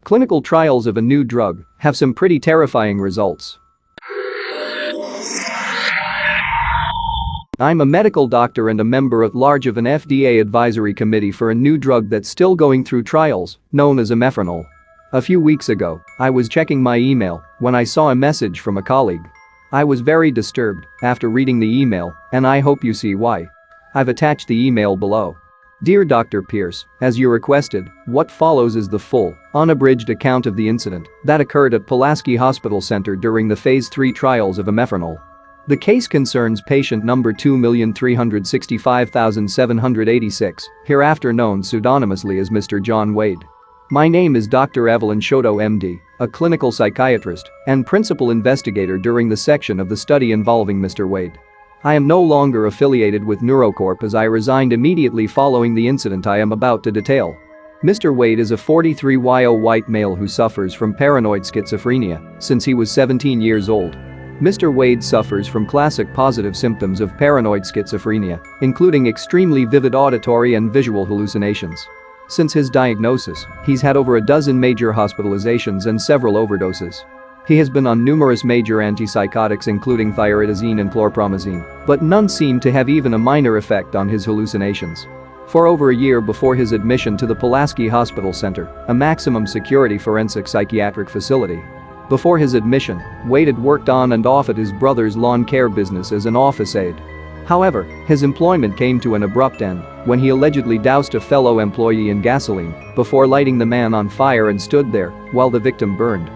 Clinical trials of a new drug have some pretty terrifying results. I'm a medical doctor and a member at large of an FDA advisory committee for a new drug that's still going through trials, known as Omeprazole. A few weeks ago, I was checking my email when I saw a message from a colleague. I was very disturbed after reading the email, and I hope you see why. I've attached the email below. Dear Dr. Pierce, as you requested, what follows is the full, unabridged account of the incident that occurred at Pulaski Hospital Center during the Phase 3 trials of Omeprazole. The case concerns patient number 2,365,786, hereafter known pseudonymously as Mr. John Wade. My name is Dr. Evelyn Shoto MD, a clinical psychiatrist and principal investigator during the section of the study involving Mr. Wade. I am no longer affiliated with Neurocorp as I resigned immediately following the incident I am about to detail. Mr. Wade is a 43-year-old white male who suffers from paranoid schizophrenia since he was 17 years old. Mr. Wade suffers from classic positive symptoms of paranoid schizophrenia, including extremely vivid auditory and visual hallucinations. Since his diagnosis, he's had over a dozen major hospitalizations and several overdoses. He has been on numerous major antipsychotics including thioridazine and chlorpromazine, but none seem to have even a minor effect on his hallucinations. For over a year before his admission to the Pulaski Hospital Center, a maximum security forensic psychiatric facility. Before his admission, Wade had worked on and off at his brother's lawn care business as an office aide. However, his employment came to an abrupt end when he allegedly doused a fellow employee in gasoline before lighting the man on fire and stood there while the victim burned.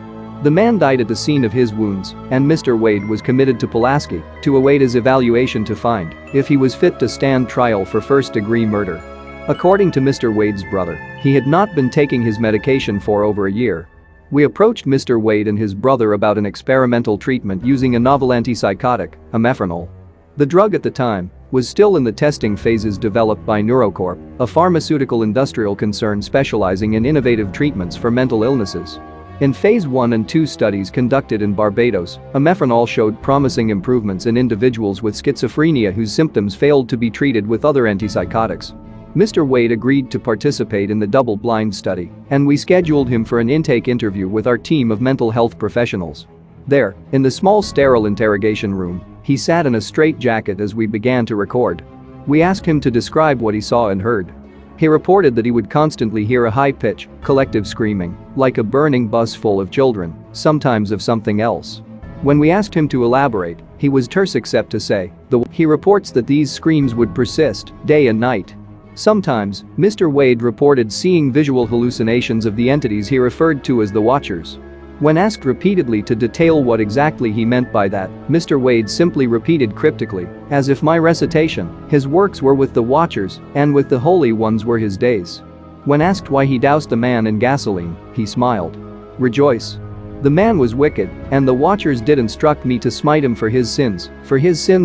The man died at the scene of his wounds, and Mr. Wade was committed to Pulaski to await his evaluation to find if he was fit to stand trial for first-degree murder. According to Mr. Wade's brother, he had not been taking his medication for over a year. We approached Mr. Wade and his brother about an experimental treatment using a novel antipsychotic, Omeprazole. The drug at the time was still in the testing phases developed by Neurocorp, a pharmaceutical industrial concern specializing in innovative treatments for mental illnesses. In Phase 1 and 2 studies conducted in Barbados, Omeprazole showed promising improvements in individuals with schizophrenia whose symptoms failed to be treated with other antipsychotics. Mr. Wade agreed to participate in the double-blind study, and we scheduled him for an intake interview with our team of mental health professionals. There, in the small sterile interrogation room, he sat in a straitjacket as we began to record. We asked him to describe what he saw and heard. He reported that he would constantly hear a high-pitched, collective screaming, like a burning bus full of children, sometimes of something else. When we asked him to elaborate, he was terse except to say, He reports that these screams would persist, day and night. Sometimes, Mr. Wade reported seeing visual hallucinations of the entities he referred to as the Watchers. When asked repeatedly to detail what exactly he meant by that, Mr. Wade simply repeated cryptically, as if my recitation, his works were with the Watchers, and with the Holy Ones were his days. When asked why he doused the man in gasoline, he smiled. Rejoice. The man was wicked, and the Watchers did instruct me to smite him for his sins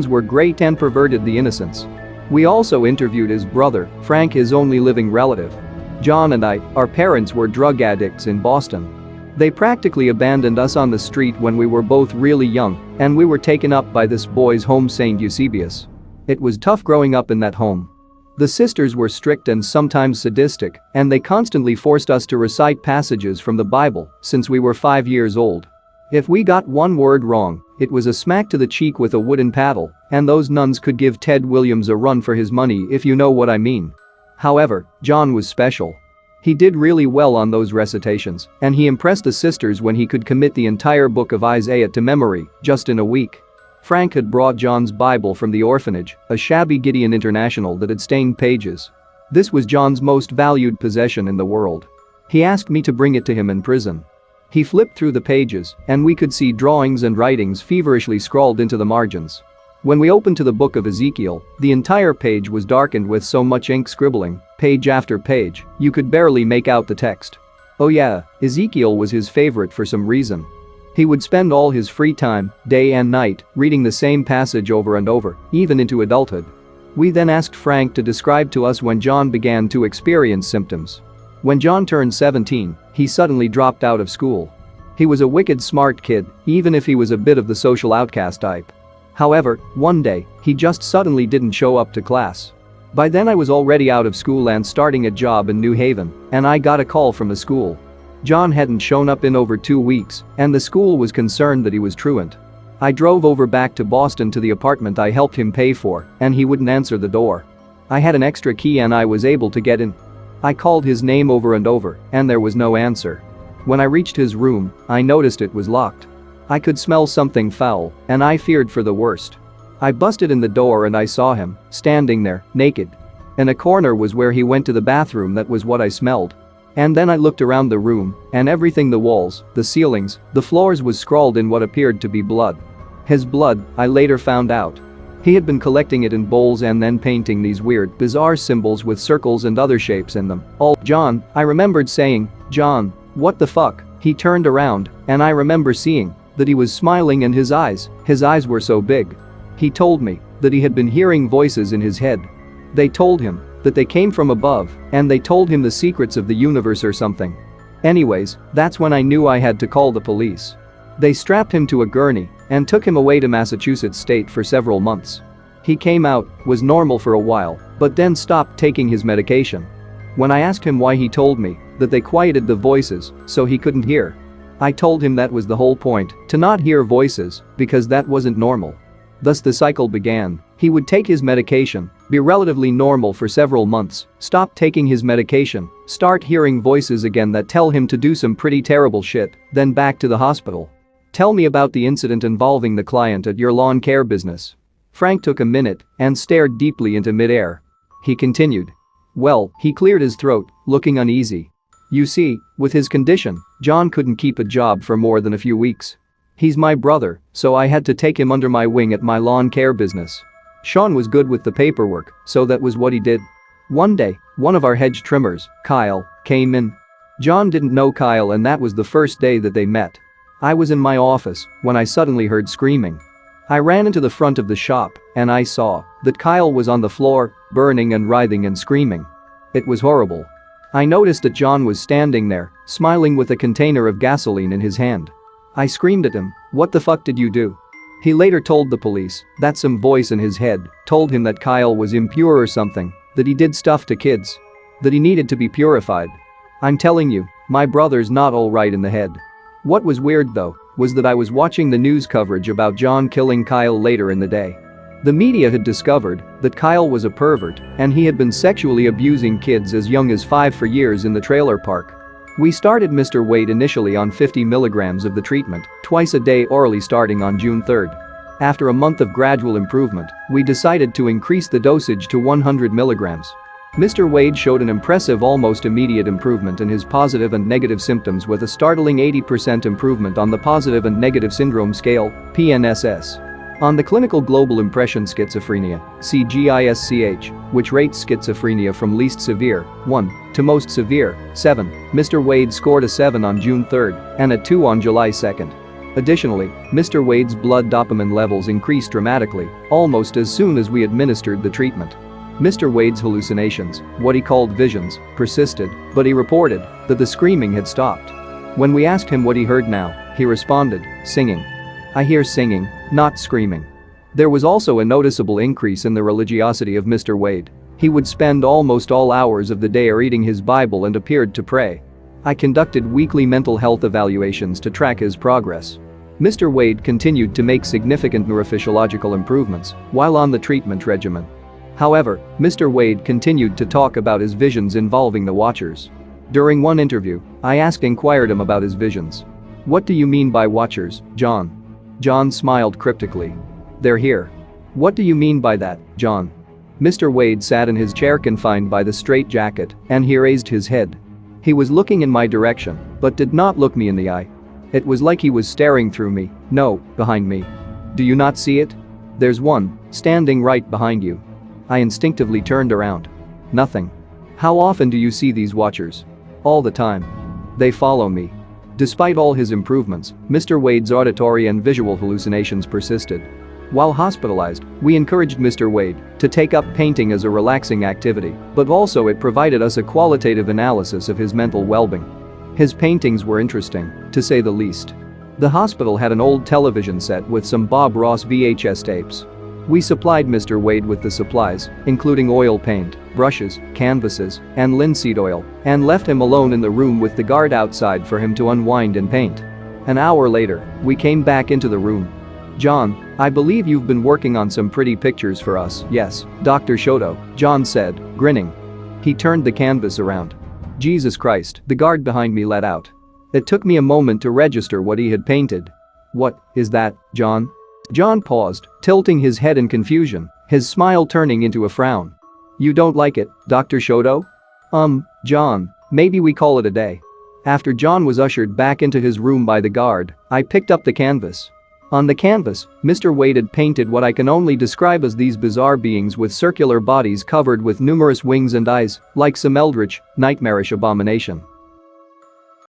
were great and perverted the innocents. We also interviewed his brother, Frank, his only living relative. John and I, our parents were drug addicts in Boston. They practically abandoned us on the street when we were both really young, and we were taken up by this boys' home St. Eusebius. It was tough growing up in that home. The sisters were strict and sometimes sadistic, and they constantly forced us to recite passages from the Bible since we were 5 years old. If we got one word wrong, it was a smack to the cheek with a wooden paddle, and those nuns could give Ted Williams a run for his money if you know what I mean. However, John was special. He did really well on those recitations, and he impressed the sisters when he could commit the entire book of Isaiah to memory just in a week. Frank had brought John's Bible from the orphanage, a shabby Gideon International that had stained pages. This was John's most valued possession in the world. He asked me to bring it to him in prison. He flipped through the pages, and we could see drawings and writings feverishly scrawled into the margins. When we opened to the book of Ezekiel, the entire page was darkened with so much ink scribbling, page after page, you could barely make out the text. Oh yeah, Ezekiel was his favorite for some reason. He would spend all his free time, day and night, reading the same passage over and over, even into adulthood. We then asked Frank to describe to us when John began to experience symptoms. When John turned 17, he suddenly dropped out of school. He was a wicked smart kid, even if he was a bit of the social outcast type. However, one day, he just suddenly didn't show up to class. By then I was already out of school and starting a job in New Haven, and I got a call from the school. John hadn't shown up in over 2 weeks, and the school was concerned that he was truant. I drove over back to Boston to the apartment I helped him pay for, and he wouldn't answer the door. I had an extra key and I was able to get in. I called his name over and over, and there was no answer. When I reached his room, I noticed it was locked. I could smell something foul, and I feared for the worst. I busted in the door and I saw him, standing there, naked. In a corner was where he went to the bathroom. That was what I smelled. And then I looked around the room, and everything, the walls, the ceilings, the floors, was scrawled in what appeared to be blood. His blood, I later found out. He had been collecting it in bowls and then painting these weird, bizarre symbols with circles and other shapes in them. John, I remembered saying, "John, what the fuck?" He turned around, and I remember seeing that he was smiling, and his eyes were so big. He told me that he had been hearing voices in his head. They told him that they came from above, and they told him the secrets of the universe or something. Anyways, that's when I knew I had to call the police. They strapped him to a gurney and took him away to Massachusetts State for several months. He came out, was normal for a while, but then stopped taking his medication. When I asked him why, he told me that they quieted the voices so he couldn't hear. I told him that was the whole point, to not hear voices, because that wasn't normal. Thus the cycle began. He would take his medication, be relatively normal for several months, stop taking his medication, start hearing voices again that tell him to do some pretty terrible shit, then back to the hospital. Tell me about the incident involving the client at your lawn care business. Frank took a minute and stared deeply into midair. He continued. Well, he cleared his throat, looking uneasy. You see, with his condition, John couldn't keep a job for more than a few weeks. He's my brother, so I had to take him under my wing at my lawn care business. Sean was good with the paperwork, so that was what he did. One day, one of our hedge trimmers, Kyle, came in. John didn't know Kyle, and that was the first day that they met. I was in my office when I suddenly heard screaming. I ran into the front of the shop, and I saw that Kyle was on the floor, burning and writhing and screaming. It was horrible. I noticed that John was standing there, smiling with a container of gasoline in his hand. I screamed at him, "What the fuck did you do?" He later told the police that some voice in his head told him that Kyle was impure or something, that he did stuff to kids, that he needed to be purified. I'm telling you, my brother's not all right in the head. What was weird though was that I was watching the news coverage about John killing Kyle later in the day. The media had discovered that Kyle was a pervert and he had been sexually abusing kids as young as 5 for years in the trailer park. We started Mr. Wade initially on 50 milligrams of the treatment, twice a day orally, starting on June 3rd. After a month of gradual improvement, we decided to increase the dosage to 100 milligrams. Mr. Wade showed an impressive, almost immediate improvement in his positive and negative symptoms, with a startling 80% improvement on the Positive and Negative Syndrome Scale, PNSS. On the Clinical Global Impression Schizophrenia, CGISCH, which rates schizophrenia from least severe, 1, to most severe, 7, Mr. Wade scored a 7 on June 3rd and a 2 on July 2nd. Additionally, Mr. Wade's blood dopamine levels increased dramatically, almost as soon as we administered the treatment. Mr. Wade's hallucinations, what he called visions, persisted, but he reported that the screaming had stopped. When we asked him what he heard now, he responded, "Singing. I hear singing, not screaming." There was also a noticeable increase in the religiosity of Mr. Wade. He would spend almost all hours of the day reading his Bible and appeared to pray. I conducted weekly mental health evaluations to track his progress. Mr. Wade continued to make significant neurophysiological improvements while on the treatment regimen. However, Mr. Wade continued to talk about his visions involving the Watchers. During one interview, I inquired him about his visions. "What do you mean by Watchers, John?" John smiled cryptically. "They're here." "What do you mean by that, John?" Mr. Wade sat in his chair confined by the straitjacket, and he raised his head. He was looking in my direction, but did not look me in the eye. It was like he was staring through me, no, behind me. "Do you not see it? There's one, standing right behind you." I instinctively turned around. "Nothing." "How often do you see these Watchers?" "All the time. They follow me." Despite all his improvements, Mr. Wade's auditory and visual hallucinations persisted. While hospitalized, we encouraged Mr. Wade to take up painting as a relaxing activity, but also it provided us a qualitative analysis of his mental well-being. His paintings were interesting, to say the least. The hospital had an old television set with some Bob Ross VHS tapes. We supplied Mr. Wade with the supplies, including oil paint, brushes, canvases, and linseed oil, and left him alone in the room with the guard outside for him to unwind and paint. An hour later, we came back into the room. "John, I believe you've been working on some pretty pictures for us." "Yes, Dr. Shoto," John said, grinning. He turned the canvas around. "Jesus Christ," the guard behind me let out. It took me a moment to register what he had painted. "What is that, John?" John paused, tilting his head in confusion, his smile turning into a frown. "You don't like it, Dr. Shoto?" John, maybe we call it a day." After John was ushered back into his room by the guard, I picked up the canvas. On the canvas, Mr. Wade had painted what I can only describe as these bizarre beings with circular bodies covered with numerous wings and eyes, like some eldritch, nightmarish abomination.